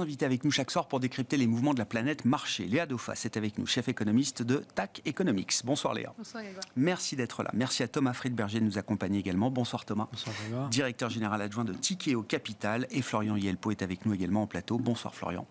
invités avec nous chaque soir pour décrypter les mouvements de la planète marché. Léa Dauphas est avec nous, chef économiste de TAC Economics. Bonsoir Léa. Bonsoir Grégoire. Merci d'être là. Merci à Thomas Friedberger de nous accompagner également. Bonsoir Thomas. Bonsoir Grégoire. Directeur général adjoint de Tikeo Capital. Et Florian Yelpo est avec nous également en plateau. Bonsoir Florian.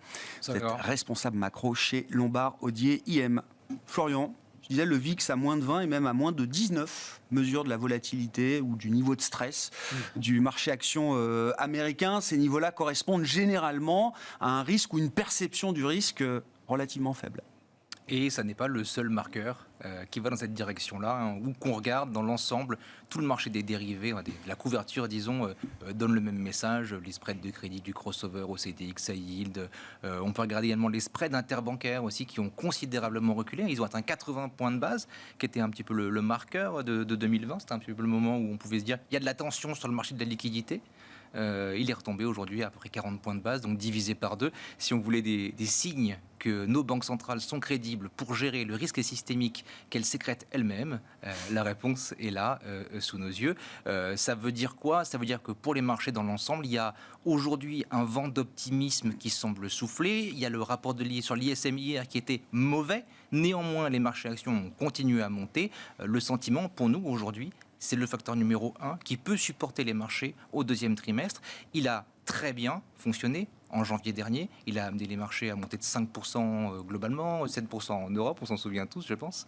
Vous êtes responsable macro chez Lombard Odier IM. Florian, je disais, le VIX à moins de 20 et même à moins de 19 mesures de la volatilité ou du niveau de stress du marché action américain. Ces niveaux-là correspondent généralement à un risque ou une perception du risque relativement faible. Et ça n'est pas le seul marqueur qui va dans cette direction-là, ou qu'on regarde dans l'ensemble, tout le marché des dérivés, la couverture, disons, donne le même message, les spreads de crédit du crossover au CDX, high yield. On peut regarder également les spreads interbancaires aussi qui ont considérablement reculé. Ils ont atteint 80 points de base, qui était un petit peu le marqueur de 2020. C'était un petit peu le moment où on pouvait se dire il y a de la tension sur le marché de la liquidité. Il est retombé aujourd'hui à peu près 40 points de base, donc divisé par 2. Si on voulait des signes que nos banques centrales sont crédibles pour gérer le risque systémique qu'elles sécrètent elles-mêmes, la réponse est là, sous nos yeux. Ça veut dire quoi ? Ça veut dire que pour les marchés dans l'ensemble, il y a aujourd'hui un vent d'optimisme qui semble souffler. Il y a le rapport sur l'ISM hier qui était mauvais. Néanmoins, les marchés actions ont continué à monter. Le sentiment, pour nous, aujourd'hui, c'est le facteur numéro 1 qui peut supporter les marchés au deuxième trimestre. Il a très bien fonctionné en janvier dernier. Il a amené les marchés à monter de 5% globalement, 7% en Europe, on s'en souvient tous, je pense.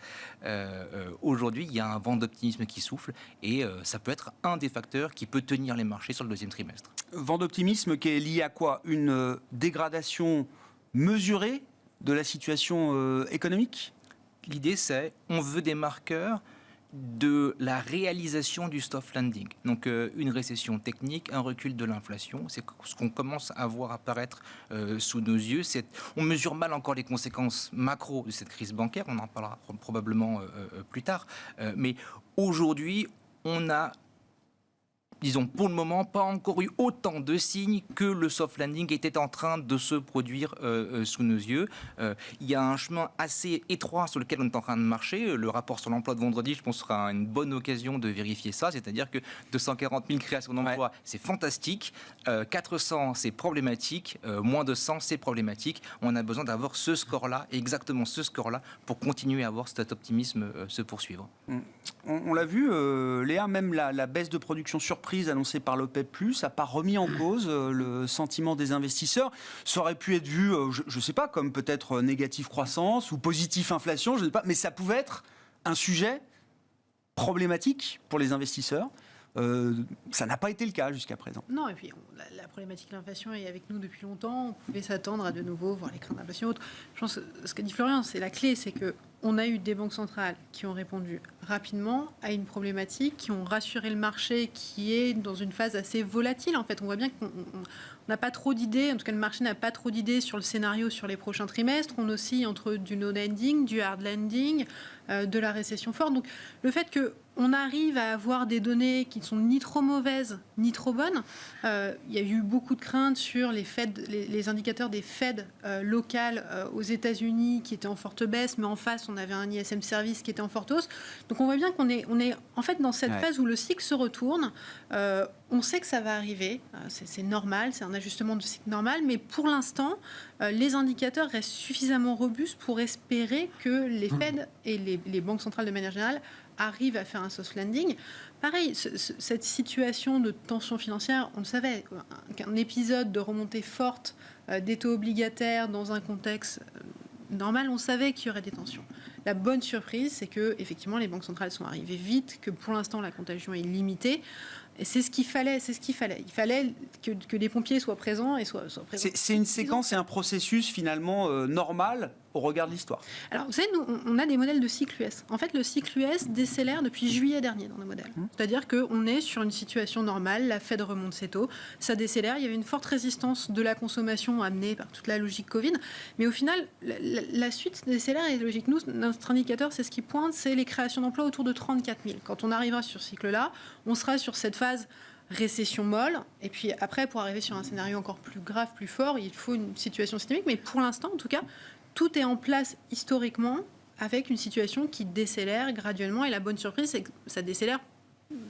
Aujourd'hui, il y a un vent d'optimisme qui souffle et ça peut être un des facteurs qui peut tenir les marchés sur le deuxième trimestre. Vent d'optimisme qui est lié à quoi ? Une dégradation mesurée de la situation économique ? L'idée, c'est on veut des marqueurs de la réalisation du soft landing. Donc une récession technique, un recul de l'inflation, c'est ce qu'on commence à voir apparaître sous nos yeux. On mesure mal encore les conséquences macro de cette crise bancaire, on en parlera probablement plus tard, mais aujourd'hui, on a, disons, pour le moment, pas encore eu autant de signes que le soft landing était en train de se produire sous nos yeux. Il y a un chemin assez étroit sur lequel on est en train de marcher. Le rapport sur l'emploi de vendredi, je pense, sera une bonne occasion de vérifier ça. C'est-à-dire que 240 000 créations d'emplois, c'est fantastique. 400, c'est problématique. Moins de 100, c'est problématique. On a besoin d'avoir ce score-là, exactement ce score-là, pour continuer à voir cet optimisme se poursuivre. On l'a vu, Léa, même la baisse de production surprise annoncée par l'OPEP+, n'a pas remis en cause le sentiment des investisseurs. Ça aurait pu être vu, je ne sais pas, comme peut-être négatif croissance ou positif inflation, je ne sais pas, mais ça pouvait être un sujet problématique pour les investisseurs. Ça n'a pas été le cas jusqu'à présent. Non, et puis la problématique de l'inflation est avec nous depuis longtemps. On pouvait s'attendre à de nouveau voir les craintes d'inflation et autres. Je pense que ce qu'a dit Florian, c'est la clé, c'est qu'on a eu des banques centrales qui ont répondu rapidement à une problématique, qui ont rassuré le marché qui est dans une phase assez volatile. En fait, on voit bien qu'on n'a pas trop d'idées, en tout cas le marché n'a pas trop d'idées sur le scénario sur les prochains trimestres. On oscille entre du no landing, du hard landing, de la récession forte. Donc le fait qu'on arrive à avoir des données qui ne sont ni trop mauvaises ni trop bonnes, il y a eu beaucoup de craintes sur les indicateurs des Fed locales aux États-Unis qui étaient en forte baisse, mais en face on avait un ISM Service qui était en forte hausse. Donc on voit bien qu'on est en fait dans cette phase où le cycle se retourne. On sait que ça va arriver, c'est normal, c'est un ajustement de cycle normal, mais pour l'instant, les indicateurs restent suffisamment robustes pour espérer que les Fed et les banques centrales de manière générale arrivent à faire un soft landing. Pareil, cette situation de tension financière, on le savait, qu'un épisode de remontée forte des taux obligataires dans un contexte normal, on savait qu'il y aurait des tensions. La bonne surprise, c'est que effectivement, les banques centrales sont arrivées vite, que pour l'instant, la contagion est limitée. Et c'est ce qu'il fallait. Il fallait que les pompiers soient présents et soient présents. C'est une séquence et un processus finalement normal au regard de l'histoire. Alors, vous savez, nous, on a des modèles de cycle US. En fait, le cycle US décélère depuis juillet dernier dans nos modèles. C'est-à-dire qu'on est sur une situation normale, la Fed remonte ses taux, ça décélère. Il y avait une forte résistance de la consommation amenée par toute la logique Covid. Mais au final, la suite décélère et logique. Nous, notre indicateur, c'est ce qui pointe, c'est les créations d'emplois autour de 34 000. Quand on arrivera sur ce cycle-là, on sera sur cette phase récession molle, et puis après, pour arriver sur un scénario encore plus grave, plus fort, il faut une situation systémique, mais pour l'instant, en tout cas, tout est en place historiquement avec une situation qui décélère graduellement, et la bonne surprise, c'est que ça décélère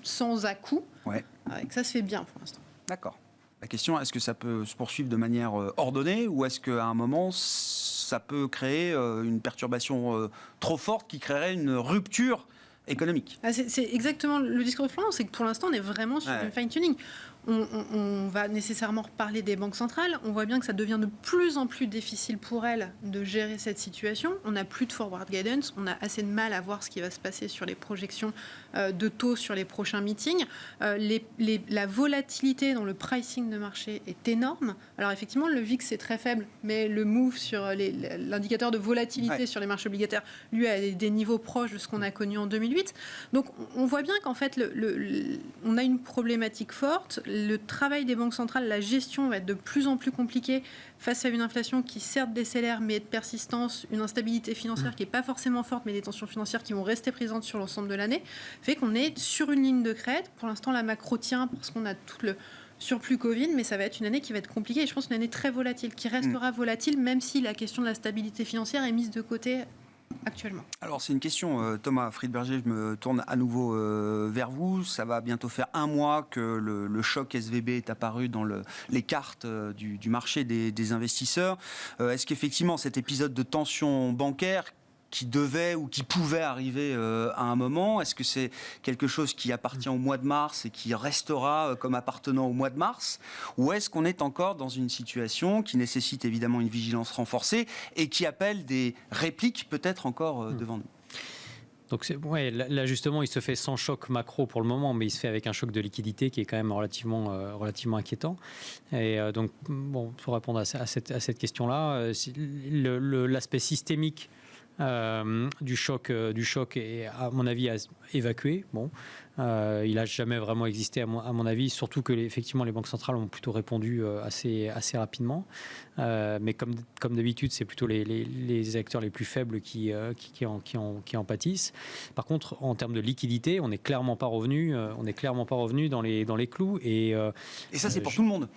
sans à-coup, et que ça se fait bien pour l'instant. D'accord. La question, est-ce que ça peut se poursuivre de manière ordonnée ou est-ce qu'à un moment, ça peut créer une perturbation trop forte qui créerait une rupture économique? C'est exactement le discours de Florent, c'est que pour l'instant, on est vraiment sur du fine-tuning. On va nécessairement reparler des banques centrales. On voit bien que ça devient de plus en plus difficile pour elles de gérer cette situation. On n'a plus de forward guidance. On a assez de mal à voir ce qui va se passer sur les projections de taux sur les prochains meetings. La volatilité dans le pricing de marché est énorme. Alors effectivement, le VIX est très faible, mais le move sur l'indicateur de volatilité sur les marchés obligataires, lui, a des niveaux proches de ce qu'on a connu en 2008. Donc on voit bien qu'en fait, on a une problématique forte. Le travail des banques centrales, la gestion va être de plus en plus compliquée face à une inflation qui certes décélère mais est de persistance, une instabilité financière qui n'est pas forcément forte mais des tensions financières qui vont rester présentes sur l'ensemble de l'année, fait qu'on est sur une ligne de crête. Pour l'instant, la macro tient parce qu'on a tout le surplus Covid, mais ça va être une année qui va être compliquée et je pense une année très volatile, qui restera volatile même si la question de la stabilité financière est mise de côté actuellement. Alors c'est une question, Thomas Friedberger, je me tourne à nouveau vers vous. Ça va bientôt faire un mois que le choc SVB est apparu dans les cartes du marché des investisseurs. Est-ce qu'effectivement cet épisode de tension bancaire qui devait ou qui pouvait arriver à un moment, est-ce que c'est quelque chose qui appartient au mois de mars et qui restera comme appartenant au mois de mars, ou est-ce qu'on est encore dans une situation qui nécessite évidemment une vigilance renforcée et qui appelle des répliques peut-être encore devant nous? Donc là justement, il se fait sans choc macro pour le moment, mais il se fait avec un choc de liquidité qui est quand même relativement inquiétant. Et donc, bon, pour répondre à cette question-là, l'aspect systémique du choc est, à mon avis, évacué. Bon, il n'a jamais vraiment existé, à mon avis, surtout que effectivement les banques centrales ont plutôt répondu assez rapidement. Mais comme d'habitude, c'est plutôt les acteurs les plus faibles qui en pâtissent. Par contre, en termes de liquidité, on n'est clairement pas revenu dans les clous. Et ça, c'est pour tout le monde.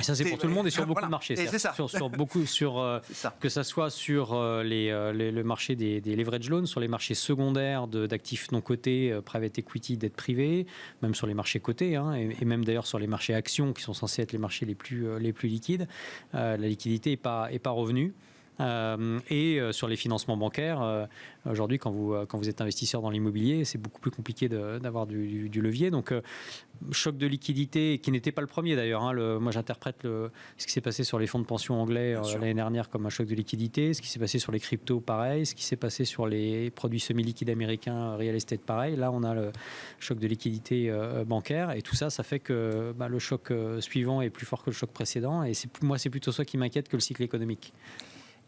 Et ça, c'est pour tout le monde et sur beaucoup de marchés. C'est ça. Que ça soit sur le marché des leverage loans, sur les marchés secondaires d'actifs non cotés, private equity, dette privée, même sur les marchés cotés, hein, et même d'ailleurs sur les marchés actions qui sont censés être les marchés les plus liquides. La liquidité n'est pas revenue. Et sur les financements bancaires, aujourd'hui, quand vous êtes investisseur dans l'immobilier, c'est beaucoup plus compliqué d'avoir du levier. Donc, choc de liquidité, qui n'était pas le premier d'ailleurs. Hein, moi, j'interprète ce qui s'est passé sur les fonds de pension anglais l'année dernière comme un choc de liquidité, ce qui s'est passé sur les cryptos, pareil, ce qui s'est passé sur les produits semi-liquides américains, real estate, pareil. Là, on a le choc de liquidité bancaire, et tout ça, ça fait que le choc suivant est plus fort que le choc précédent. Et moi, c'est plutôt ça qui m'inquiète que le cycle économique.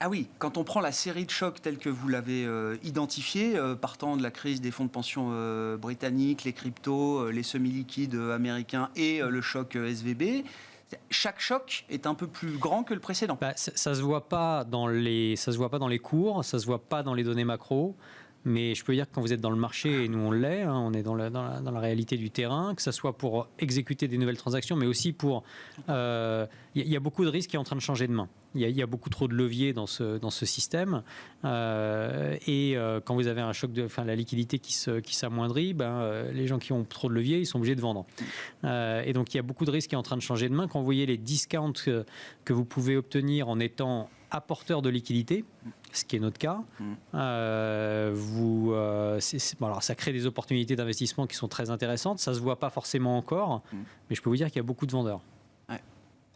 Ah oui, quand on prend la série de chocs tels que vous l'avez identifié, partant de la crise des fonds de pension britanniques, les cryptos, les semi-liquides américains et le choc SVB, chaque choc est un peu plus grand que le précédent. Ça se voit pas dans les cours, ça se voit pas dans les données macro. Mais je peux dire que quand vous êtes dans le marché, et nous on l'est, hein, on est dans la réalité du terrain, que ce soit pour exécuter des nouvelles transactions, mais aussi pour... Il y a beaucoup de risques qui sont en train de changer de main. Il y a beaucoup trop de leviers dans ce système. Quand vous avez un choc la liquidité qui s'amoindrit, les gens qui ont trop de leviers, ils sont obligés de vendre. Et donc il y a beaucoup de risques qui sont en train de changer de main. Quand vous voyez les discounts que vous pouvez obtenir en étant apporteur de liquidité, ce qui est notre cas, alors ça crée des opportunités d'investissement qui sont très intéressantes. Ça ne se voit pas forcément encore, mais je peux vous dire qu'il y a beaucoup de vendeurs.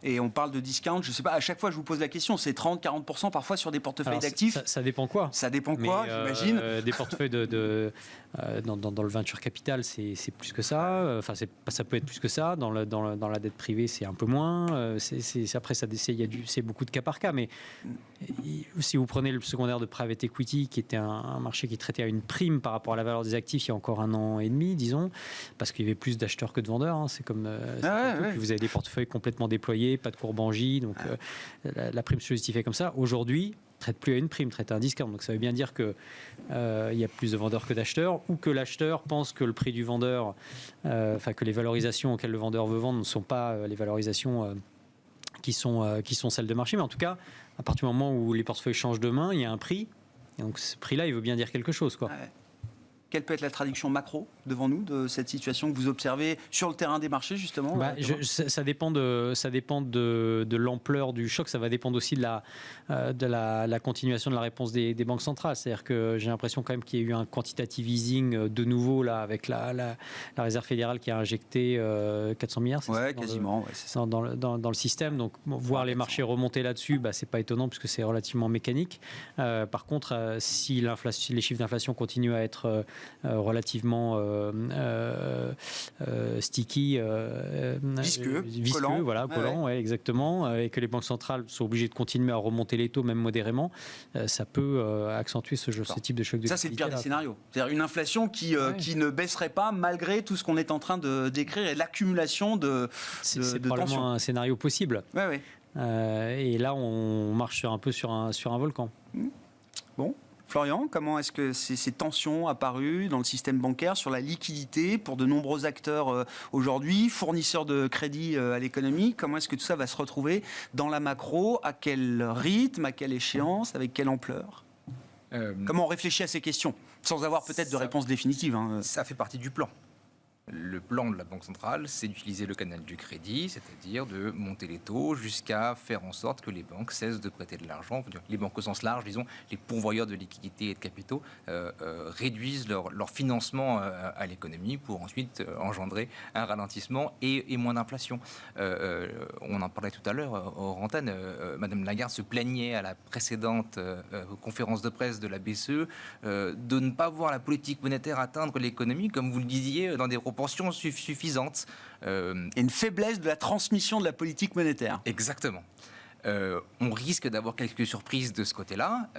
Et on parle de discount, je ne sais pas, à chaque fois je vous pose la question, c'est 30-40% parfois sur des portefeuilles d'actifs. Ça dépend quoi. Ça dépend quoi, j'imagine. Des portefeuilles dans le venture capital, c'est plus que ça. Enfin, ça peut être plus que ça. Dans la dette privée, c'est un peu moins. Après, c'est beaucoup de cas par cas. Mais si vous prenez le secondaire de private equity, qui était un marché qui traitait à une prime par rapport à la valeur des actifs il y a encore 1 an et demi, disons, parce qu'il y avait plus d'acheteurs que de vendeurs. Hein, c'est comme vous avez des portefeuilles complètement déployés, pas de courbe en J, donc la prime se justifie comme ça. Aujourd'hui, traite plus à une prime, traite à un discount. Donc ça veut bien dire que il y a plus de vendeurs que d'acheteurs, ou que l'acheteur pense que le prix du vendeur, que les valorisations auxquelles le vendeur veut vendre ne sont pas les valorisations qui sont celles de marché. Mais en tout cas, à partir du moment où les portefeuilles changent de main, il y a un prix. Et donc ce prix-là, il veut bien dire quelque chose, quoi. Quelle peut être la traduction macro devant nous de cette situation que vous observez sur le terrain des marchés, justement? Ça dépend de l'ampleur du choc. Ça va dépendre aussi de la continuation de la réponse des banques centrales. C'est-à-dire que j'ai l'impression quand même qu'il y a eu un quantitative easing de nouveau là, avec la Réserve fédérale qui a injecté 400 milliards. Ouais, quasiment. C'est ça, dans le système. Donc, voir les marchés remonter là-dessus, c'est pas étonnant puisque c'est relativement mécanique. Par contre, si les chiffres d'inflation continuent à être relativement sticky, visqueux, collant, ouais, exactement, et que les banques centrales sont obligées de continuer à remonter les taux, même modérément, ça peut accentuer ce type de choc de liquidité. Ça, c'est le pire des scénarios. C'est-à-dire une inflation qui ne baisserait pas malgré tout ce qu'on est en train de décrire et l'accumulation de c'est probablement tensions. Un scénario possible. Ouais. Et là, on marche un peu sur un volcan. Bon. Florian, comment est-ce que ces tensions apparues dans le système bancaire sur la liquidité pour de nombreux acteurs aujourd'hui, fournisseurs de crédit à l'économie, comment est-ce que tout ça va se retrouver dans la macro? À quel rythme, à quelle échéance, avec quelle ampleur? Comment on réfléchit à ces questions sans avoir peut-être de réponse définitive? Ça fait partie du plan. Le plan de la Banque centrale, c'est d'utiliser le canal du crédit, c'est-à-dire de monter les taux jusqu'à faire en sorte que les banques cessent de prêter de l'argent. Les banques au sens large, disons, les pourvoyeurs de liquidités et de capitaux réduisent leur financement à l'économie pour ensuite engendrer un ralentissement et moins d'inflation. On en parlait tout à l'heure hors antenne. Madame Lagarde se plaignait à la précédente conférence de presse de la BCE de ne pas voir la politique monétaire atteindre l'économie, comme vous le disiez, dans des proportions suffisantes. Et une faiblesse de la transmission de la politique monétaire. Exactement. On risque d'avoir quelques surprises de ce côté-là,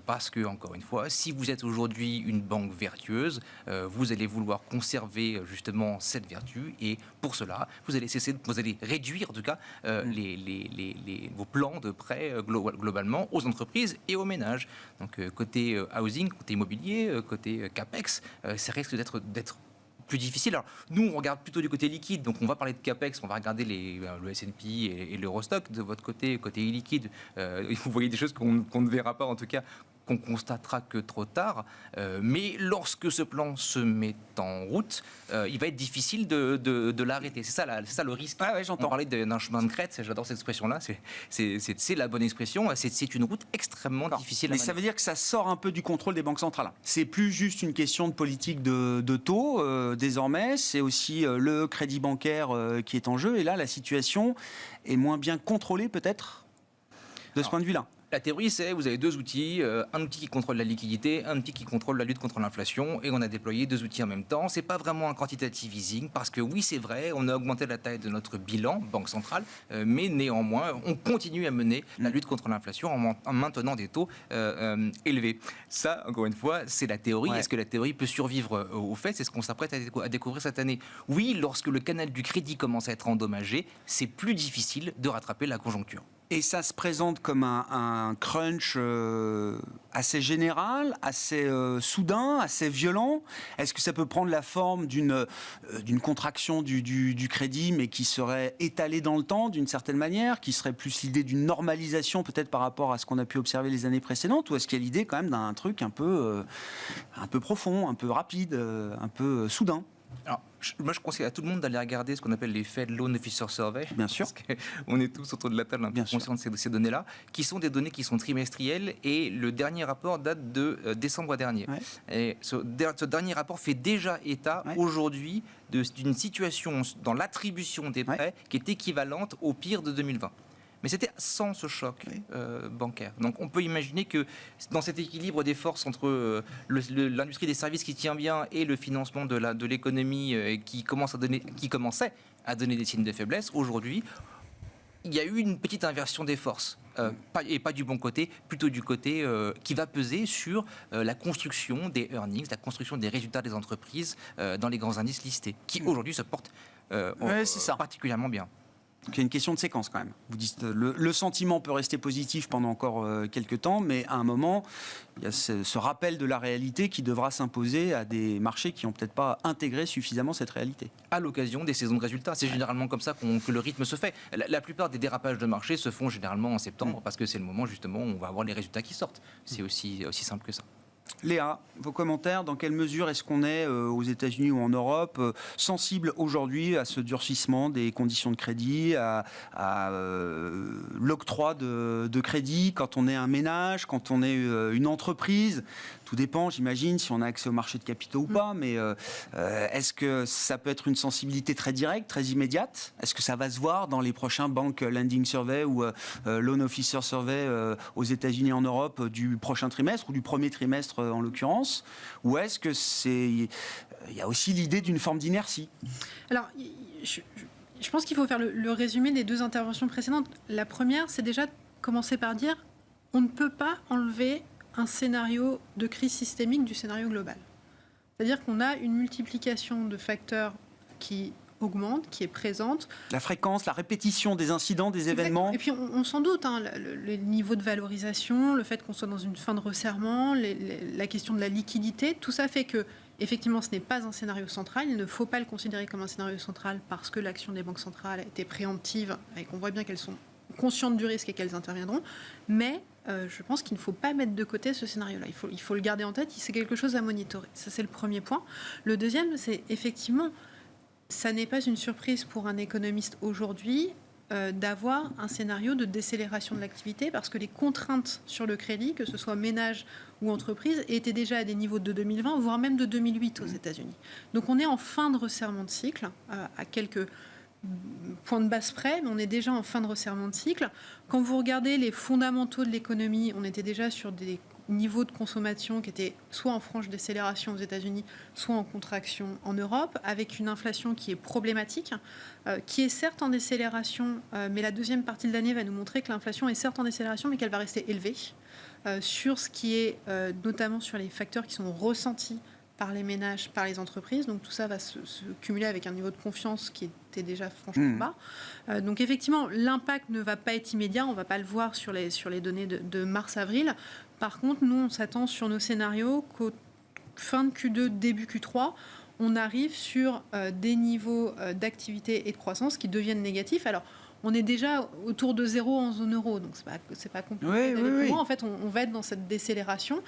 parce que, encore une fois, si vous êtes aujourd'hui une banque vertueuse, vous allez vouloir conserver justement cette vertu, et pour cela, vous allez réduire en tout cas vos plans de prêt globalement aux entreprises et aux ménages. Donc côté housing, côté immobilier, côté capex, ça risque d'être plus difficile. Alors, nous, on regarde plutôt du côté liquide, donc on va parler de CAPEX, on va regarder le S&P et l'Eurostock. De votre côté illiquide, vous voyez des choses qu'on ne verra pas, en tout cas, qu'on constatera que trop tard. Mais lorsque ce plan se met en route, il va être difficile de l'arrêter. C'est ça le risque. J'entends. On parlait d'un chemin de crête, j'adore cette expression-là, c'est la bonne expression. C'est une route extrêmement difficile à Mais ça veut dire que ça sort un peu du contrôle des banques centrales. C'est plus juste une question de politique de taux, désormais, c'est aussi le crédit bancaire qui est en jeu, et là, la situation est moins bien contrôlée, peut-être, de ce point de vue-là. La théorie, c'est vous avez deux outils, un outil qui contrôle la liquidité, un outil qui contrôle la lutte contre l'inflation, et on a déployé deux outils en même temps. C'est pas vraiment un quantitative easing, parce que oui, c'est vrai, on a augmenté la taille de notre bilan, banque centrale, mais néanmoins, on continue à mener la lutte contre l'inflation en maintenant des taux élevés. Ça, encore une fois, c'est la théorie. Ouais. Est-ce que la théorie peut survivre aux faits? C'est ce qu'on s'apprête à découvrir cette année. Oui, lorsque le canal du crédit commence à être endommagé, c'est plus difficile de rattraper la conjoncture. Et ça se présente comme un crunch assez général, assez soudain, assez violent. Est-ce que ça peut prendre la forme d'une contraction du crédit, mais qui serait étalée dans le temps d'une certaine manière, qui serait plus l'idée d'une normalisation peut-être par rapport à ce qu'on a pu observer les années précédentes, ou est-ce qu'il y a l'idée quand même d'un truc un peu profond, un peu rapide, un peu soudain? Alors, moi, je conseille à tout le monde d'aller regarder ce qu'on appelle les Fed Loan Officer Survey. Bien sûr. Parce qu'on est tous autour de la table un peu conscients de ces données-là, qui sont des données qui sont trimestrielles, et le dernier rapport date de décembre dernier. Ouais. Et ce dernier rapport fait déjà état aujourd'hui d'une situation dans l'attribution des prêts qui est équivalente au pire de 2020. Mais c'était sans ce choc bancaire. Donc on peut imaginer que dans cet équilibre des forces entre l'industrie des services qui tient bien et le financement de l'économie qui commençait à donner des signes de faiblesse, aujourd'hui, il y a eu une petite inversion des forces. Et pas du bon côté, plutôt du côté qui va peser sur la construction des earnings, la construction des résultats des entreprises dans les grands indices listés, qui aujourd'hui se portent particulièrement bien. Donc il y a une question de séquence quand même. Vous dites le sentiment peut rester positif pendant encore quelques temps, mais à un moment, il y a ce rappel de la réalité qui devra s'imposer à des marchés qui n'ont peut-être pas intégré suffisamment cette réalité. À l'occasion des saisons de résultats. C'est généralement comme ça que le rythme se fait. La plupart des dérapages de marché se font généralement en septembre, parce que c'est le moment justement où on va avoir les résultats qui sortent. C'est aussi simple que ça. Léa, vos commentaires, dans quelle mesure est-ce qu'on est aux États-Unis ou en Europe sensible aujourd'hui à ce durcissement des conditions de crédit, à l'octroi de crédit quand on est un ménage, quand on est une entreprise? Tout dépend, j'imagine, si on a accès au marché de capitaux ou pas, mais est-ce que ça peut être une sensibilité très directe, très immédiate? Est-ce que ça va se voir dans les prochains Bank Lending Survey ou Loan Officer Survey aux États-Unis et en Europe du prochain trimestre ou du premier trimestre en l'occurrence? Ou est-ce que il y a aussi l'idée d'une forme d'inertie? Alors, je pense qu'il faut faire le résumé des deux interventions précédentes. La première, c'est déjà commencer par dire on ne peut pas enlever un scénario de crise systémique du scénario global. C'est-à-dire qu'on a une multiplication de facteurs qui augmente, qui est présente. La fréquence, la répétition des incidents, des événements. Et puis on s'en doute, le niveau de valorisation, le fait qu'on soit dans une fin de resserrement, la question de la liquidité, tout ça fait que effectivement, ce n'est pas un scénario central. Il ne faut pas le considérer comme un scénario central parce que l'action des banques centrales a été préemptive et qu'on voit bien qu'elles sont conscientes du risque et qu'elles interviendront. Mais je pense qu'il ne faut pas mettre de côté ce scénario-là. Il faut le garder en tête. C'est quelque chose à monitorer. Ça, c'est le premier point. Le deuxième, c'est effectivement, ça n'est pas une surprise pour un économiste aujourd'hui d'avoir un scénario de décélération de l'activité parce que les contraintes sur le crédit, que ce soit ménage ou entreprise, étaient déjà à des niveaux de 2020, voire même de 2008 aux États-Unis. Donc on est en fin de resserrement de cycle, à quelques points de base près, mais on est déjà en fin de resserrement de cycle. Quand vous regardez les fondamentaux de l'économie, on était déjà sur des niveaux de consommation qui étaient soit en franche décélération aux États-Unis, soit en contraction en Europe, avec une inflation qui est problématique, qui est certes en décélération, mais la deuxième partie de l'année va nous montrer que l'inflation est certes en décélération, mais qu'elle va rester élevée, sur ce qui est notamment sur les facteurs qui sont ressentis par les ménages, par les entreprises. Donc tout ça va se cumuler avec un niveau de confiance qui était déjà franchement bas. Donc effectivement, l'impact ne va pas être immédiat. On ne va pas le voir sur les données de mars-avril. Par contre, nous, on s'attend sur nos scénarios qu'au fin de Q2, début Q3, on arrive sur des niveaux d'activité et de croissance qui deviennent négatifs. Alors, on est déjà autour de 0 en zone euro, donc c'est pas compliqué d'aller plus loin. En fait, on va être dans cette décélération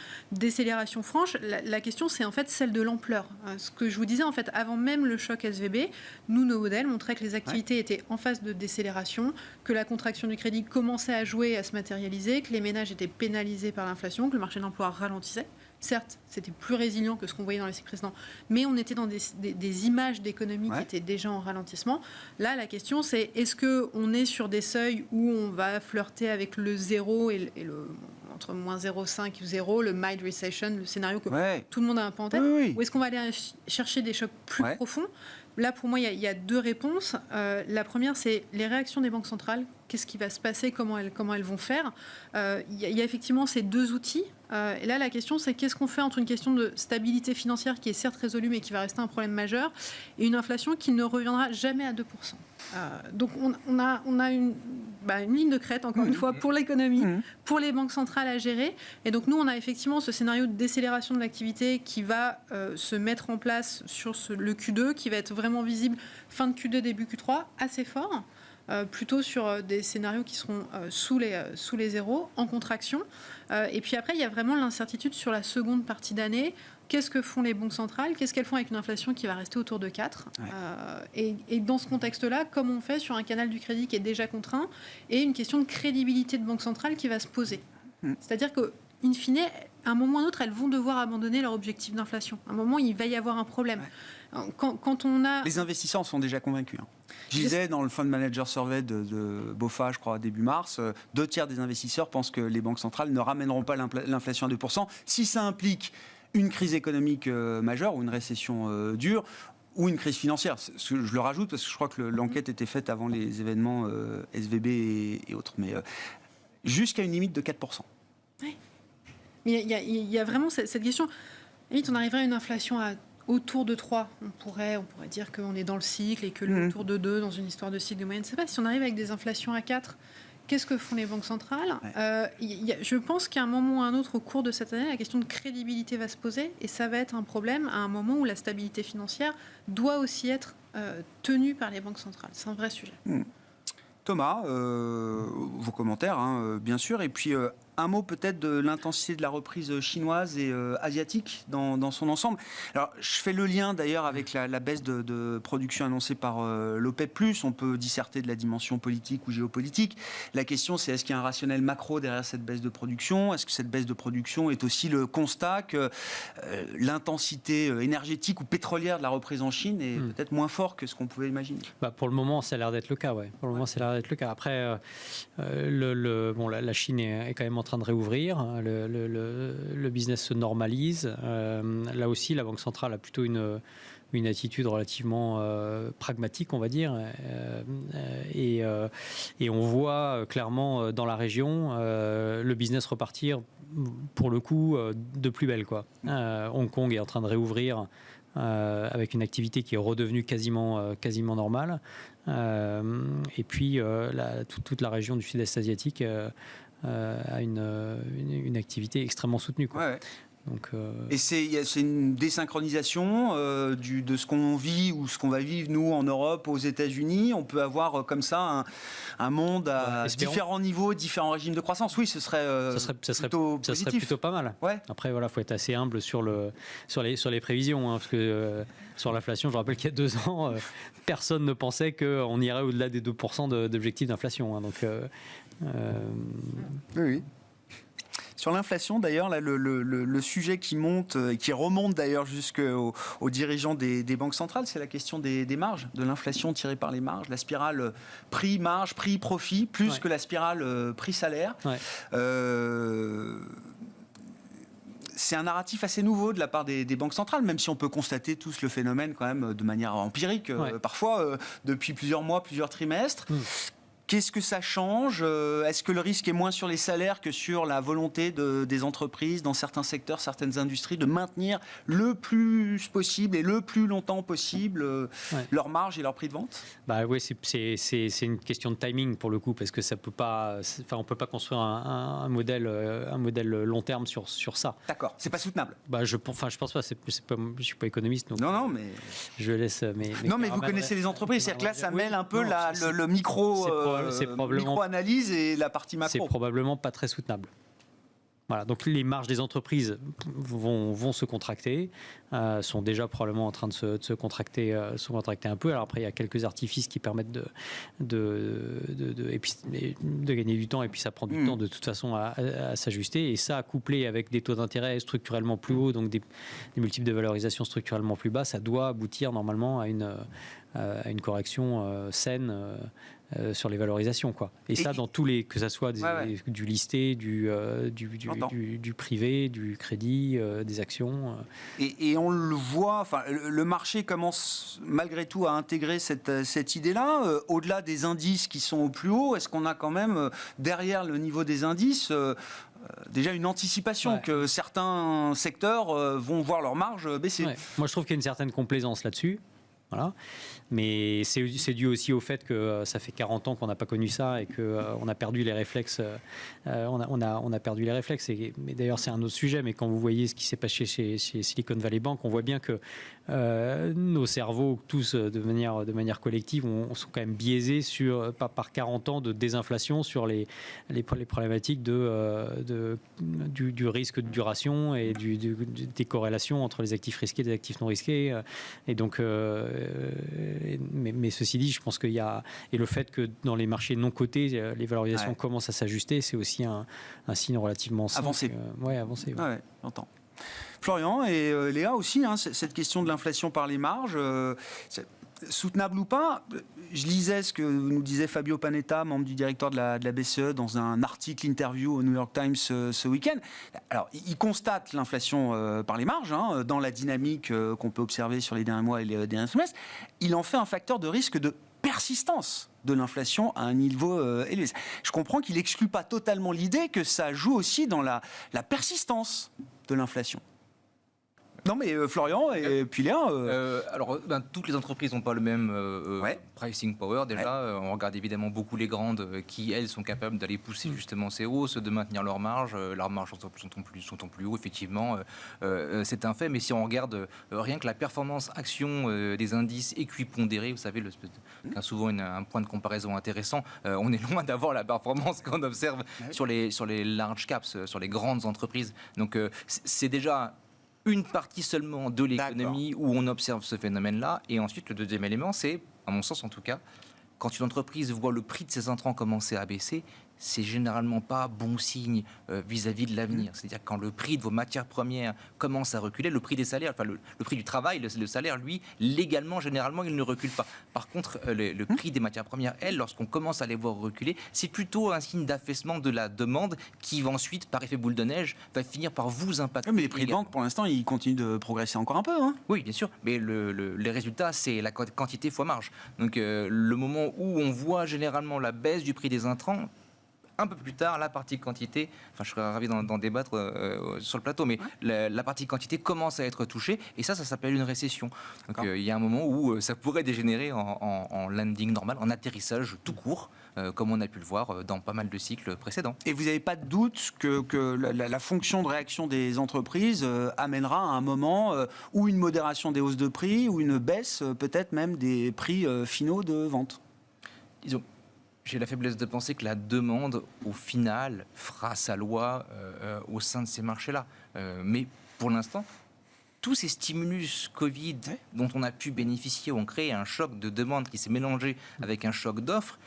franche. La question, c'est en fait celle de l'ampleur. Ce que je vous disais, en fait, avant même le choc SVB, nous, nos modèles montraient que les activités étaient en phase de décélération, que la contraction du crédit commençait à jouer, à se matérialiser, que les ménages étaient pénalisés par l'inflation, que le marché de l'emploi ralentissait. Certes, c'était plus résilient que ce qu'on voyait dans les cycles précédents, mais on était dans des images d'économie qui étaient déjà en ralentissement. Là, la question, c'est est-ce qu'on est sur des seuils où on va flirter avec le 0 et entre moins 0,5 et 0, le mild recession, le scénario que tout le monde a un peu en tête, ou est-ce qu'on va aller chercher des chocs plus profonds? Là, pour moi, il y a deux réponses. La première, c'est les réactions des banques centrales. Qu'est-ce qui va se passer? Comment elles vont faire? Il y a effectivement ces deux outils. Et là, la question, c'est qu'est-ce qu'on fait entre une question de stabilité financière qui est certes résolue, mais qui va rester un problème majeur, et une inflation qui ne reviendra jamais à 2%. Donc, on a une ligne de crête, encore une fois, pour l'économie, pour les banques centrales à gérer. Et donc, nous, on a effectivement ce scénario de décélération de l'activité qui va se mettre en place sur le Q2, qui va être vraiment visible fin de Q2, début Q3, assez fort. Plutôt sur des scénarios qui seront sous les zéros, en contraction. Et puis après, il y a vraiment l'incertitude sur la seconde partie d'année. Qu'est-ce que font les banques centrales? Qu'est-ce qu'elles font avec une inflation qui va rester autour de 4 ? Et dans ce contexte-là, comme on fait sur un canal du crédit qui est déjà contraint, et une question de crédibilité de banque centrale qui va se poser. C'est-à-dire que, in fine, à un moment ou à un autre, elles vont devoir abandonner leur objectif d'inflation. À un moment, il va y avoir un problème. Quand on a... Les investisseurs sont déjà convaincus. Je disais dans le Fund Manager Survey de BofA, je crois, début mars, 2/3 des investisseurs pensent que les banques centrales ne ramèneront pas l'inflation à 2%. Si ça implique une crise économique majeure ou une récession dure, ou une crise financière. Je le rajoute parce que je crois que l'enquête était faite avant les événements SVB et autres. Mais jusqu'à une limite de 4%. Oui. Mais il y a vraiment cette question. Limite, on arriverait à une inflation autour de 3. On pourrait dire qu'on est dans le cycle et que autour de 2, dans une histoire de cycle de moyenne, c'est pas. Si on arrive avec des inflations à 4, qu'est-ce que font les banques centrales? Je pense qu'à un moment ou à un autre, au cours de cette année, la question de crédibilité va se poser et ça va être un problème à un moment où la stabilité financière doit aussi être tenue par les banques centrales. C'est un vrai sujet. Thomas, vos commentaires, bien sûr. Et puis, Un mot peut-être de l'intensité de la reprise chinoise et asiatique dans son ensemble. Alors, je fais le lien d'ailleurs avec la baisse de production annoncée par l'OPEP+. On peut disserter de la dimension politique ou géopolitique. La question, c'est est-ce qu'il y a un rationnel macro derrière cette baisse de production ? Est-ce que cette baisse de production est aussi le constat que l'intensité énergétique ou pétrolière de la reprise en Chine est peut-être moins forte que ce qu'on pouvait imaginer ? Pour le moment, ça a l'air d'être le cas. Ouais. Pour le moment, ça a l'air d'être le cas. Après, la Chine est quand même en train de réouvrir, le business se normalise. Là aussi, la Banque centrale a plutôt une attitude relativement pragmatique, on va dire. Et on voit clairement dans la région le business repartir, pour le coup, de plus belle, quoi. Hong Kong est en train de réouvrir avec une activité qui est redevenue quasiment normale. Et puis, toute la région du sud-est asiatique a une activité extrêmement soutenue, quoi. Ouais. Donc, Et c'est une désynchronisation de ce qu'on vit ou ce qu'on va vivre, nous, en Europe, aux États-Unis. On peut avoir comme ça un monde à différents niveaux, différents régimes de croissance. Oui, ce serait plutôt pas mal. Ouais. Après, voilà, il faut être assez humble sur les prévisions. Parce que sur l'inflation, je rappelle qu'il y a 2 ans, personne ne pensait qu'on irait au-delà des 2% d'objectifs d'inflation. Donc, oui. Sur l'inflation, d'ailleurs, là, le sujet qui monte et qui remonte d'ailleurs jusqu'aux dirigeants des banques centrales, c'est la question des marges, de l'inflation tirée par les marges, la spirale prix-marge, prix-profit, plus que la spirale prix-salaire. Ouais. C'est un narratif assez nouveau de la part des banques centrales, même si on peut constater tous le phénomène quand même de manière empirique, parfois depuis plusieurs mois, plusieurs trimestres. Qu'est-ce que ça change ? Est-ce que le risque est moins sur les salaires que sur la volonté des entreprises, dans certains secteurs, certaines industries, de maintenir le plus possible et le plus longtemps possible leurs marges et leur prix de vente ? Oui, c'est une question de timing pour le coup, parce que ça peut pas, on peut pas construire un modèle long terme sur ça. D'accord, c'est pas soutenable. Je pense pas. Je suis pas économiste, donc non, mais je laisse. Non, mais vous connaissez les entreprises, c'est-à-dire que là, ça mêle un peu le micro. Micro-analyse et la partie macro. C'est probablement pas très soutenable. Voilà, donc les marges des entreprises vont se contracter, sont déjà probablement en train de se contracter un peu. Alors après, il y a quelques artifices qui permettent de gagner du temps, et puis ça prend du temps de toute façon à s'ajuster. Et ça, couplé avec des taux d'intérêt structurellement plus hauts, donc des multiples de valorisation structurellement plus bas, ça doit aboutir normalement à une correction saine sur les valorisations, quoi. Et ça, dans tous les, que ça soit du listé, du privé, du crédit, des actions. Et on le voit, le marché commence malgré tout à intégrer cette idée-là. Au-delà des indices qui sont au plus haut, est-ce qu'on a quand même, derrière le niveau des indices, déjà une anticipation que certains secteurs vont voir leurs marges baisser ? Moi, je trouve qu'il y a une certaine complaisance là-dessus. Voilà. Mais c'est dû aussi au fait que ça fait 40 ans qu'on n'a pas connu ça et qu'on a perdu les réflexes. On a perdu les réflexes. Mais d'ailleurs, c'est un autre sujet. Mais quand vous voyez ce qui s'est passé chez Silicon Valley Bank, on voit bien que nos cerveaux, tous de manière collective, sont quand même biaisés par 40 ans de désinflation sur les problématiques du risque de duration et des corrélations entre les actifs risqués et les actifs non risqués. Et donc, mais ceci dit, je pense qu'il y a, et le fait que dans les marchés non cotés, les valorisations commencent à s'ajuster, c'est aussi un signe relativement sain. Avancé. Avancé. Ouais, j'entends. Florian et Léa aussi, cette question de l'inflation par les marges, soutenable ou pas, je lisais ce que nous disait Fabio Panetta, membre du directoire de la BCE, dans un article interview au New York Times ce week-end. Alors, il constate l'inflation par les marges, dans la dynamique qu'on peut observer sur les derniers mois et les derniers trimestres. Il en fait un facteur de risque de persistance de l'inflation à un niveau élevé. Je comprends qu'il n'exclut pas totalement l'idée que ça joue aussi dans la persistance de l'inflation. Non, mais Florian et puis Léa. Alors, toutes les entreprises n'ont pas le même pricing power. Déjà, on regarde évidemment beaucoup les grandes qui, elles, sont capables d'aller pousser justement ces hausses, de maintenir leurs marges. Leurs marges sont en plus haut, effectivement. C'est un fait. Mais si on regarde rien que la performance action des indices équipondérés, vous savez, qui a souvent un point de comparaison intéressant, on est loin d'avoir la performance qu'on observe sur les large caps, sur les grandes entreprises. Donc, c'est déjà une partie seulement de l'économie où on observe ce phénomène-là. Et ensuite, le deuxième élément, c'est, à mon sens en tout cas, quand une entreprise voit le prix de ses intrants commencer à baisser, c'est généralement pas bon signe vis-à-vis de l'avenir. C'est-à-dire quand le prix de vos matières premières commence à reculer, le prix des salaires, enfin le prix du travail, le salaire, lui, légalement, généralement, il ne recule pas. Par contre, le prix des matières premières, lorsqu'on commence à les voir reculer, c'est plutôt un signe d'affaissement de la demande qui va ensuite, par effet boule de neige, va finir par vous impacter. Mais les prix de vente, pour l'instant, ils continuent de progresser encore un peu. Hein. Oui, bien sûr, mais les résultats, c'est la quantité fois marge. Donc le moment où on voit généralement la baisse du prix des intrants, un peu plus tard, la partie quantité, enfin je serais ravi d'en débattre sur le plateau, mais la partie quantité commence à être touchée, et ça s'appelle une récession. Donc il y a un moment où ça pourrait dégénérer en landing normal, en atterrissage tout court, comme on a pu le voir dans pas mal de cycles précédents. Et vous n'avez pas de doute que la fonction de réaction des entreprises amènera à un moment ou une modération des hausses de prix, ou une baisse peut-être même des prix finaux de vente? J'ai la faiblesse de penser que la demande, au final, fera sa loi au sein de ces marchés-là. Mais pour l'instant, tous ces stimulus Covid dont on a pu bénéficier ont créé un choc de demande qui s'est mélangé avec un choc d'offres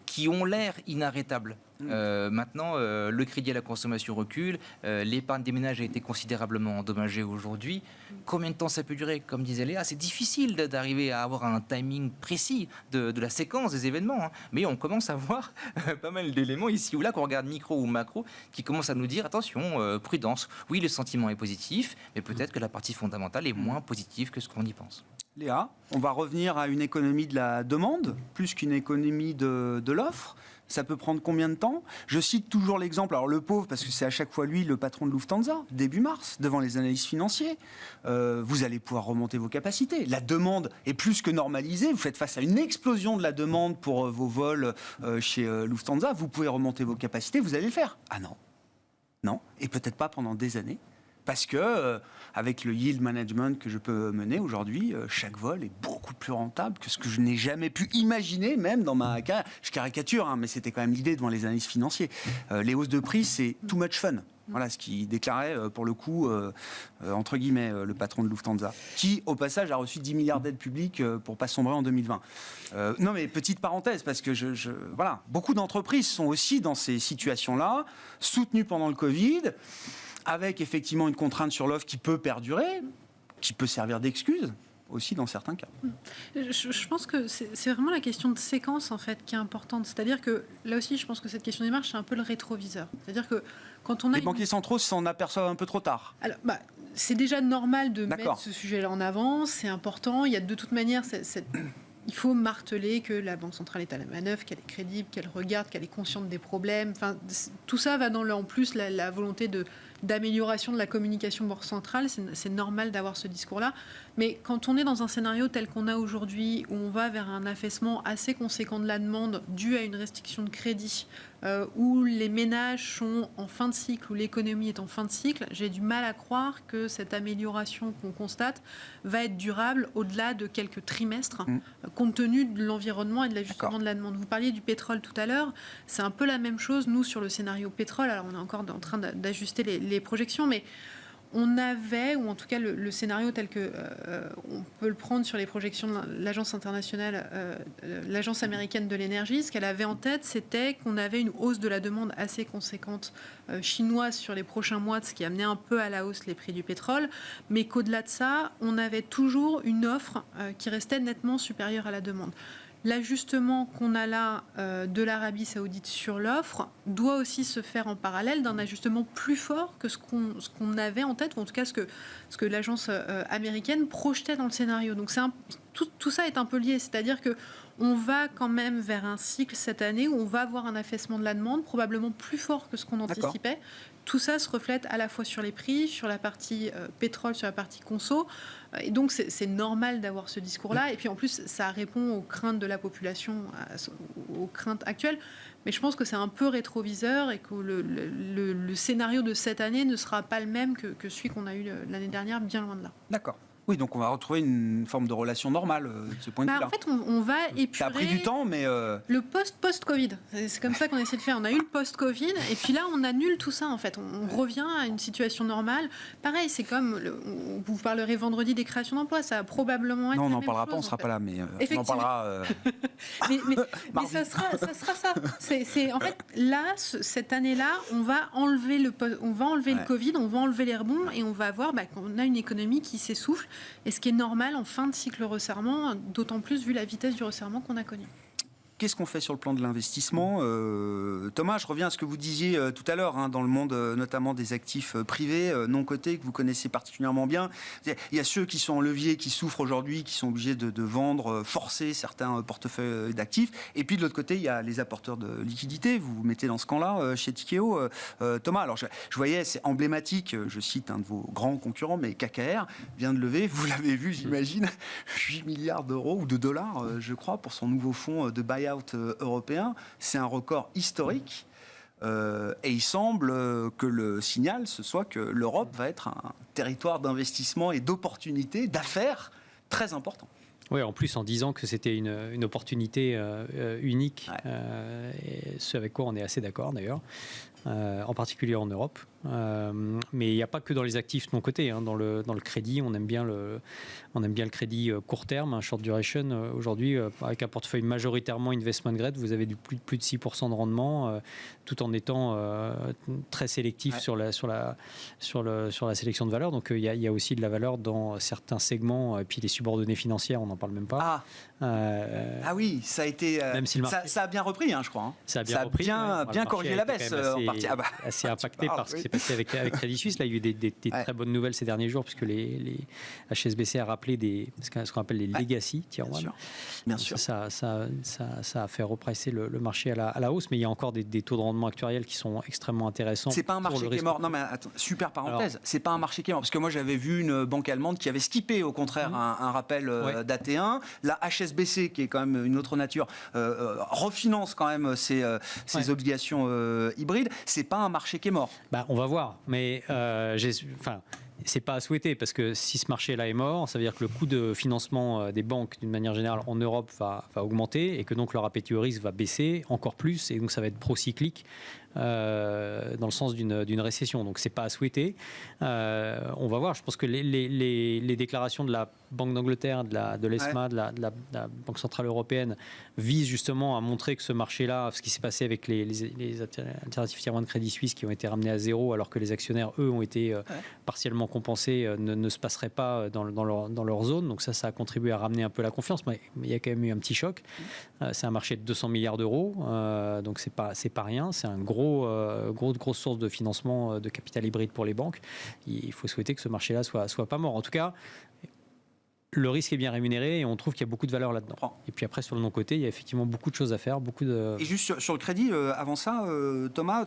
qui ont l'air inarrêtables. Maintenant, le crédit à la consommation recule, l'épargne des ménages a été considérablement endommagée aujourd'hui. Combien de temps ça peut durer? Comme disait Léa, c'est difficile d'arriver à avoir un timing précis de la séquence des événements, hein. Mais on commence à voir pas mal d'éléments ici ou là, qu'on regarde micro ou macro, qui commencent à nous dire attention, prudence. Oui, le sentiment est positif, mais peut-être que la partie fondamentale est moins positive que ce qu'on y pense. Léa, on va revenir à une économie de la demande plus qu'une économie de l'offre. Ça peut prendre combien de temps? Je cite toujours l'exemple, alors le pauvre, parce que c'est à chaque fois lui le patron de Lufthansa, début mars, devant les analystes financiers. Vous allez pouvoir remonter vos capacités. La demande est plus que normalisée. Vous faites face à une explosion de la demande pour vos vols chez Lufthansa. Vous pouvez remonter vos capacités, vous allez le faire. Ah non. Non, et peut-être pas pendant des années. Parce que, avec le yield management que je peux mener aujourd'hui, chaque vol est beaucoup plus rentable que ce que je n'ai jamais pu imaginer, même dans ma carrière. Je caricature, hein, mais c'était quand même l'idée devant les analystes financiers. Les hausses de prix, c'est too much fun. Voilà ce qu'il déclarait, pour le coup, entre guillemets, le patron de Lufthansa, qui, au passage, a reçu 10 milliards d'aides publiques pour pas sombrer en 2020. Non, mais petite parenthèse, parce que voilà, beaucoup d'entreprises sont aussi dans ces situations-là, soutenues pendant le Covid, avec effectivement une contrainte sur l'offre qui peut perdurer, qui peut servir d'excuse aussi dans certains cas. Je pense que c'est vraiment la question de séquence en fait qui est importante. C'est-à-dire que là aussi, je pense que cette question des marges, c'est un peu le rétroviseur. C'est-à-dire que quand on a... Les banquiers centraux s'en aperçoivent un peu trop tard. Alors, c'est déjà normal de mettre ce sujet-là en avant, c'est important. Il y a de toute manière... Il faut marteler que la Banque centrale est à la manœuvre, qu'elle est crédible, qu'elle regarde, qu'elle est consciente des problèmes. Enfin, tout ça va dans en plus la volonté d'amélioration de la communication banque centrale. C'est normal d'avoir ce discours-là. Mais quand on est dans un scénario tel qu'on a aujourd'hui, où on va vers un affaissement assez conséquent de la demande dû à une restriction de crédit, où les ménages sont en fin de cycle, où l'économie est en fin de cycle, j'ai du mal à croire que cette amélioration qu'on constate va être durable au-delà de quelques trimestres, compte tenu de l'environnement et de l'ajustement de la demande. Vous parliez du pétrole tout à l'heure, c'est un peu la même chose, nous, sur le scénario pétrole. Alors, on est encore en train d'ajuster les projections, mais on avait, ou en tout cas le scénario tel que on peut le prendre sur les projections de l'agence internationale, l'agence américaine de l'énergie, ce qu'elle avait en tête, c'était qu'on avait une hausse de la demande assez conséquente chinoise sur les prochains mois, ce qui amenait un peu à la hausse les prix du pétrole, mais qu'au-delà de ça, on avait toujours une offre qui restait nettement supérieure à la demande. L'ajustement qu'on a là de l'Arabie saoudite sur l'offre doit aussi se faire en parallèle d'un ajustement plus fort que ce qu'on avait en tête, ou en tout cas ce que l'agence américaine projetait dans le scénario. Donc tout tout ça est un peu lié. C'est-à-dire que on va quand même vers un cycle cette année où on va avoir un affaissement de la demande, probablement plus fort que ce qu'on anticipait. Tout ça se reflète à la fois sur les prix, sur la partie pétrole, sur la partie conso. Et donc, c'est normal d'avoir ce discours-là. Et puis, en plus, ça répond aux craintes de la population, aux craintes actuelles. Mais je pense que c'est un peu rétroviseur et que le scénario de cette année ne sera pas le même que celui qu'on a eu l'année dernière, bien loin de là. D'accord. Oui, donc on va retrouver une forme de relation normale de ce point de vue-là. En fait, on va épurer... Ça a pris du temps, mais... Le post-Covid. C'est comme ça qu'on essaie de faire. On a eu le post-Covid, et puis là, on annule tout ça, en fait. On revient à une situation normale. Pareil, c'est comme... Vous parlerez vendredi des créations d'emplois. Ça va probablement être non, on la n'en même parlera chose, pas, on ne sera pas là, mais on en parlera... mais ça sera ça. En fait, là, cette année-là, on va enlever le Covid, on va enlever les rebonds, et on va voir qu'on a une économie qui s'essouffle. Et ce qui est normal en fin de cycle resserrement, d'autant plus vu la vitesse du resserrement qu'on a connu. Qu'est-ce qu'on fait sur le plan de l'investissement ? Thomas, je reviens à ce que vous disiez tout à l'heure, dans le monde notamment des actifs privés, non cotés, que vous connaissez particulièrement bien. Il y a ceux qui sont en levier, qui souffrent aujourd'hui, qui sont obligés de vendre, forcer certains portefeuilles d'actifs. Et puis de l'autre côté, il y a les apporteurs de liquidités. Vous vous mettez dans ce camp-là chez Tikehau. Thomas, alors je voyais, c'est emblématique, je cite un de vos grands concurrents, mais KKR vient de lever, vous l'avez vu, j'imagine, 8 milliards d'euros ou de dollars, je crois, pour son nouveau fonds de buyout européen. C'est un record historique et il semble que le signal ce soit que l'Europe va être un territoire d'investissement et d'opportunités, d'affaires très important. Oui, en plus en disant que c'était une opportunité unique, et ce avec quoi on est assez d'accord d'ailleurs, en particulier en Europe. Mais il n'y a pas que dans les actifs non cotés. Dans le crédit, on aime bien le crédit court terme, short duration. Aujourd'hui, avec un portefeuille majoritairement investment grade, vous avez plus de 6% de rendement, tout en étant très sélectif sur la sélection de valeur. Donc il y a aussi de la valeur dans certains segments. Et puis les subordonnées financières, on n'en parle même pas. Ah oui, ça a été. Même si ça a bien repris, je crois. Ça a bien corrigé la baisse en partie. Assez impacté par ce qui s'est passé avec Crédit Suisse. Là, il y a eu des très bonnes nouvelles ces derniers jours, puisque les HSBC a rappelé ce qu'on appelle les legacy tier 1. Bien sûr. Ça a fait repricer le marché à la hausse, mais il y a encore des taux de rendement actuariels qui sont extrêmement intéressants. C'est pas un marché qui est mort. Non, mais attends, super parenthèse. C'est pas un marché qui est mort. Parce que moi, j'avais vu une banque allemande qui avait skippé, au contraire, un rappel d'AT1. La HSBC, qui est quand même une autre nature, refinance quand même ses obligations hybrides. C'est pas un marché qui est mort. On va voir, mais c'est pas à souhaiter, parce que si ce marché-là est mort, ça veut dire que le coût de financement des banques, d'une manière générale, en Europe va augmenter, et que donc leur appétit au risque va baisser encore plus, et donc ça va être procyclique dans le sens d'une récession. Donc c'est pas à souhaiter. On va voir. Je pense que les déclarations de la Banque d'Angleterre, de l'ESMA, de la Banque Centrale Européenne visent justement à montrer que ce marché-là, ce qui s'est passé avec les alternatives tier 1 de Crédit Suisse qui ont été ramenées à zéro alors que les actionnaires, eux, ont été partiellement compensés, ne se passerait pas dans leur zone. Donc ça a contribué à ramener un peu la confiance. Mais il y a quand même eu un petit choc. C'est un marché de 200 milliards d'euros. Donc c'est pas rien. C'est un grosse source de financement de capital hybride pour les banques. Il faut souhaiter que ce marché-là soit pas mort. En tout cas, le risque est bien rémunéré et on trouve qu'il y a beaucoup de valeur là-dedans. Et puis après, sur le non-côté, il y a effectivement beaucoup de choses à faire. Et juste sur le crédit, avant ça, Thomas,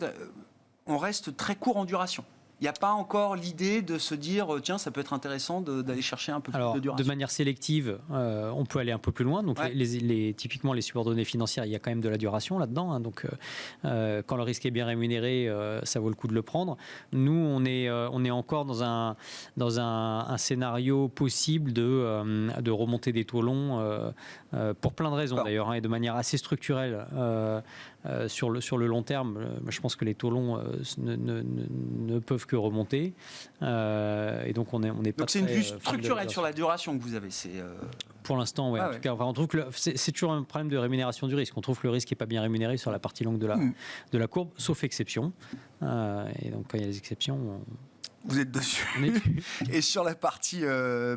on reste très court en duration. Il n'y a pas encore l'idée de se dire tiens, ça peut être intéressant d'aller chercher un peu plus de duration. De manière sélective, on peut aller un peu plus loin. Donc typiquement les subordonnées financières, il y a quand même de la duration là-dedans. Donc quand le risque est bien rémunéré, ça vaut le coup de le prendre. Nous, on est encore dans un scénario possible de remonter des taux longs pour plein de raisons d'ailleurs, et de manière assez structurelle. Sur le long terme, je pense que les taux longs ne peuvent que remonter. Et donc, on est pas. Donc, c'est une vue structurelle sur la duration que vous avez. Pour l'instant, oui. En tout cas, on trouve que c'est toujours un problème de rémunération du risque. On trouve que le risque n'est pas bien rémunéré sur la partie longue de la courbe, sauf exception. Et donc, quand il y a des exceptions. vous êtes dessus. Et sur la partie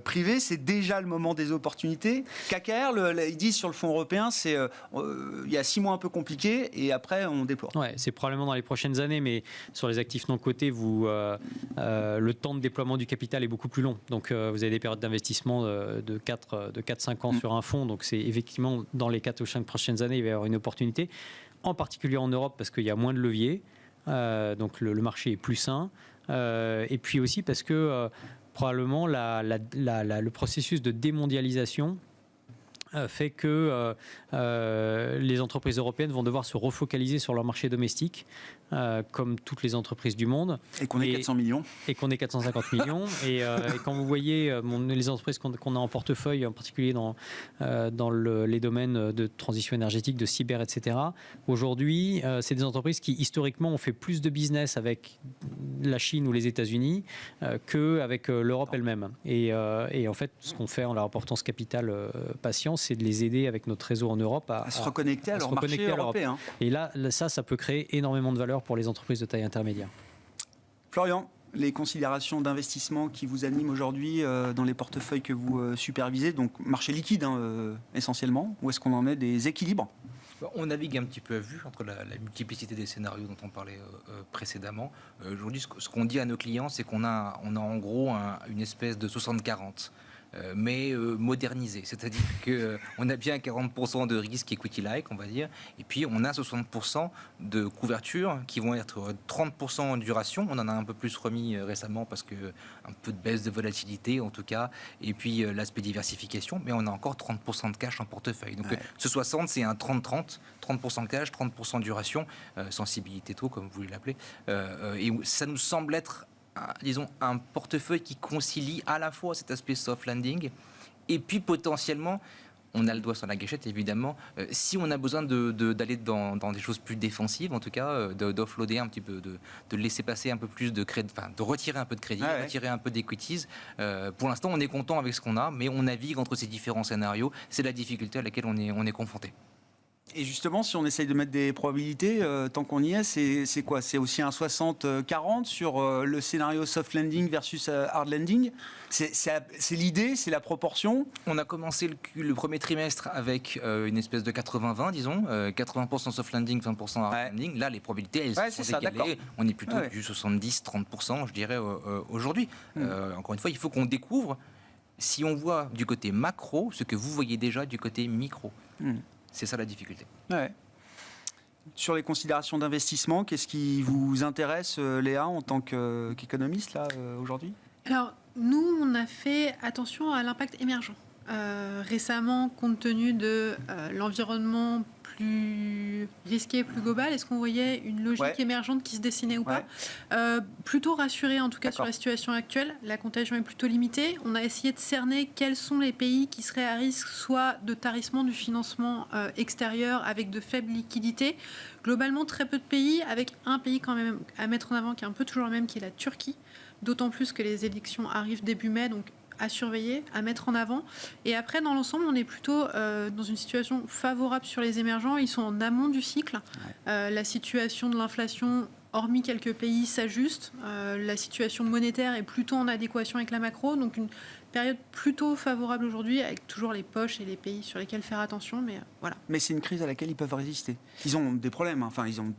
privée, c'est déjà le moment des opportunités. KKR, ils disent sur le fonds européen, il y a 6 mois un peu compliqués et après on déploie. Ouais, c'est probablement dans les prochaines années, mais sur les actifs non cotés, le temps de déploiement du capital est beaucoup plus long. Donc vous avez des périodes d'investissement de 4-5 ans sur un fonds. Donc c'est effectivement dans les 4 ou 5 prochaines années, il va y avoir une opportunité, en particulier en Europe parce qu'il y a moins de leviers. Donc le marché est plus sain. Et puis aussi parce que probablement le processus de démondialisation fait que les entreprises européennes vont devoir se refocaliser sur leur marché domestique, comme toutes les entreprises du monde. Et qu'on est 400 millions. Et qu'on est 450 millions. Et quand vous voyez les entreprises qu'on a en portefeuille, en particulier dans les domaines de transition énergétique, de cyber, etc., aujourd'hui, c'est des entreprises qui, historiquement, ont fait plus de business avec la Chine ou les États-Unis qu'avec l'Europe elle-même. Et en fait, ce qu'on fait en leur apportant ce capital patient, c'est de les aider avec notre réseau en Europe à se reconnecter à leur marché européen. Et là, ça peut créer énormément de valeur pour les entreprises de taille intermédiaire. Florian, les considérations d'investissement qui vous animent aujourd'hui dans les portefeuilles que vous supervisez, donc marché liquide essentiellement, où est-ce qu'on en est des équilibres? On navigue un petit peu à vue entre la multiplicité des scénarios dont on parlait précédemment. Aujourd'hui, ce qu'on dit à nos clients, c'est qu'on a en gros une espèce de 60-40. Mais modernisé, c'est-à-dire qu'on a bien 40% de risque equity-like, on va dire, et puis on a 60% de couverture qui vont être 30% en duration, on en a un peu plus remis récemment parce que un peu de baisse de volatilité en tout cas, et puis l'aspect diversification, mais on a encore 30% de cash en portefeuille. Donc ce 60, c'est un 30-30, 30% cash, 30% duration, sensibilité taux comme vous voulez l'appeler, et ça nous semble être disons, un portefeuille qui concilie à la fois cet aspect soft landing et puis potentiellement, on a le doigt sur la gâchette évidemment, si on a besoin d'aller dans des choses plus défensives, en tout cas d'offloader un petit peu, de laisser passer un peu plus de crédit, enfin de retirer un peu de crédit, retirer un peu d'equities. Pour l'instant, on est content avec ce qu'on a, mais on navigue entre ces différents scénarios. C'est la difficulté à laquelle on est confronté. Et justement, si on essaye de mettre des probabilités, tant qu'on y est, c'est quoi? C'est aussi un 60-40 sur le scénario soft landing versus hard landing? C'est l'idée, c'est la proportion? On a commencé le premier trimestre avec une espèce de 80-20, disons, 80% soft landing, 20% hard landing. Là, les probabilités, elles sont décalées. On est plutôt du 70-30%, je dirais, aujourd'hui. Encore une fois, il faut qu'on découvre, si on voit du côté macro, ce que vous voyez déjà du côté micro. C'est ça la difficulté. Sur les considérations d'investissement, qu'est-ce qui vous intéresse, Léa, en tant qu'économiste là aujourd'hui? Alors, nous, on a fait attention à l'impact émergent. Récemment, compte tenu de l'environnement plus risqué, plus global, est-ce qu'on voyait une logique émergente qui se dessinait ou pas? Plutôt rassuré en tout cas sur la situation actuelle. La contagion est plutôt limitée. On a essayé de cerner quels sont les pays qui seraient à risque soit de tarissement du financement extérieur avec de faibles liquidités. Globalement, très peu de pays, avec un pays quand même à mettre en avant qui est un peu toujours le même, qui est la Turquie. D'autant plus que les élections arrivent début mai, donc à surveiller, à mettre en avant. Et après, dans l'ensemble, on est plutôt dans une situation favorable sur les émergents. Ils sont en amont du cycle. La situation de l'inflation, hormis quelques pays, s'ajuste. La situation monétaire est plutôt en adéquation avec la macro. Donc une période plutôt favorable aujourd'hui, avec toujours les poches et les pays sur lesquels faire attention. Mais voilà. Mais c'est une crise à laquelle ils peuvent résister. Ils ont des problèmes. Enfin, ils ont...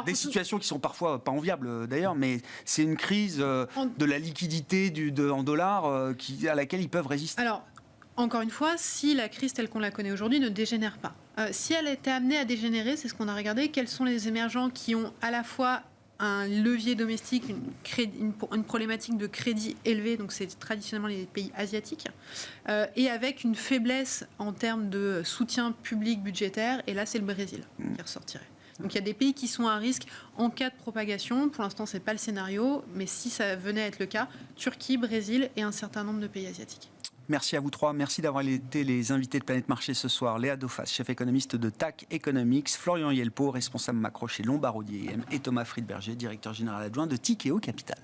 des situations qui sont parfois pas enviables d'ailleurs, mais c'est une crise de la liquidité en dollars à laquelle ils peuvent résister. Alors, encore une fois, si la crise telle qu'on la connaît aujourd'hui ne dégénère pas, si elle était amenée à dégénérer, c'est ce qu'on a regardé, quels sont les émergents qui ont à la fois un levier domestique, une problématique de crédit élevée, donc c'est traditionnellement les pays asiatiques, et avec une faiblesse en termes de soutien public budgétaire, et là c'est le Brésil qui ressortirait. Donc il y a des pays qui sont à risque en cas de propagation. Pour l'instant, ce n'est pas le scénario, mais si ça venait à être le cas, Turquie, Brésil et un certain nombre de pays asiatiques. Merci à vous trois. Merci d'avoir été les invités de Planète Marché ce soir. Léa Dauphas, chef économiste de TAC Economics, Florian Hielpo, responsable macro chez Lombard Odier et Thomas Friedberger, directeur général adjoint de Tikeo Capital.